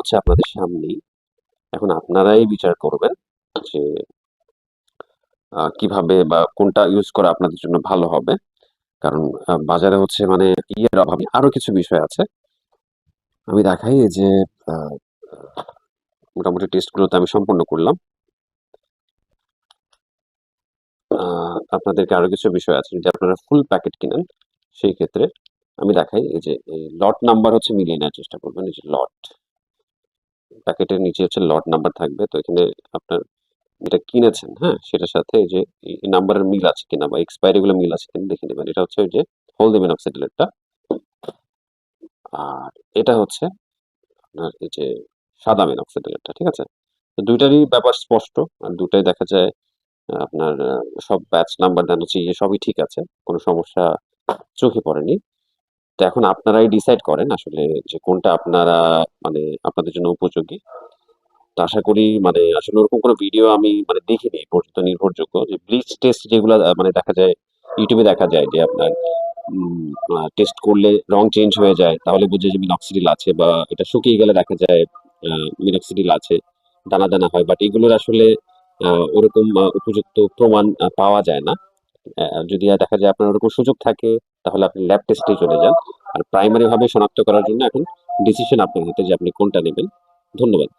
হচ্ছে আপনাদের সামনেই। এখন আপনারাই বিচার করবেন যে কিভাবে বা কোনটা ইউজ করা আপনাদের জন্য ভালো হবে। কারণ বাজারে হচ্ছে মানে ইয়ের অভাবে আরো কিছু বিষয় আছে। আমি দেখাই এই যে আ মোটামুটি টেস্টগুলো তো আমি সম্পন্ন করলাম। আ আপনাদেরকে আরো কিছু বিষয় আছে। যদি আপনারা ফুল প্যাকেট কিনেন, সেই ক্ষেত্রে আমি দেখাই এই যে এই লট নাম্বার হচ্ছে মিলিয়ে নেওয়ার চেষ্টা করবেন। এই যে লট, প্যাকেটের নিচে হচ্ছে লট নাম্বার থাকবে। তো এখানে আপনার যেটা কিনেছেন, হ্যাঁ? সেটার সাথে এই যে এই নাম্বারের মিল আছে কিনা বা এক্সপায়ারি গুলো মিল আছে কিনা দেখে নেবেন। এটা হচ্ছে ওই যে হলদি মিনক্সিডিলেরটা। আর এটা হচ্ছে আপনার এই যে সাদা মিনক্সিডিলেরটা, ঠিক আছে? তো ২ টারই ব্যাপার স্পষ্ট। আর ২ টাই দেখা যায় আপনার সব ব্যাচ নাম্বার দেন হচ্ছে ইয়ে সবই ঠিক আছে। কোন সমস্যা চোখে পড়েনি। তো এখন আপনারাই ডিসাইড করেন আসলে যে কোনটা আপনারা মানে আপনাদের জন্য উপযোগী। তো আশা করি মানে আসলে ওরকম কোনো ভিডিও আমি মানে দেখিনি এই পর্যন্ত নির্ভরযোগ্য যে ব্লিচ টেস্ট যেগুলা মানে দেখা যায় ইউটিউবে দেখা যায় যে আপনার টেস্ট করলে রং চেঞ্জ হয়ে যায় তাহলে বুঝে যে মিনক্সিডিল আছে বা এটা শুকিয়ে গেলে দেখা যায় মিনক্সিডিল আছে, দানা দানা হয়। বাট এগুলোর আসলে ওরকম উপযুক্ত প্রমাণ পাওয়া যায় না। যদি দেখা যায় আপনার ওরকম সুযোগ থাকে তাহলে আপনি ল্যাব টেস্টে চলে যান। আর প্রাইমারি ভাবে শনাক্ত করার জন্য এখন ডিসিশন আপনার হাতে যে আপনি কোনটা নেবেন। ধন্যবাদ।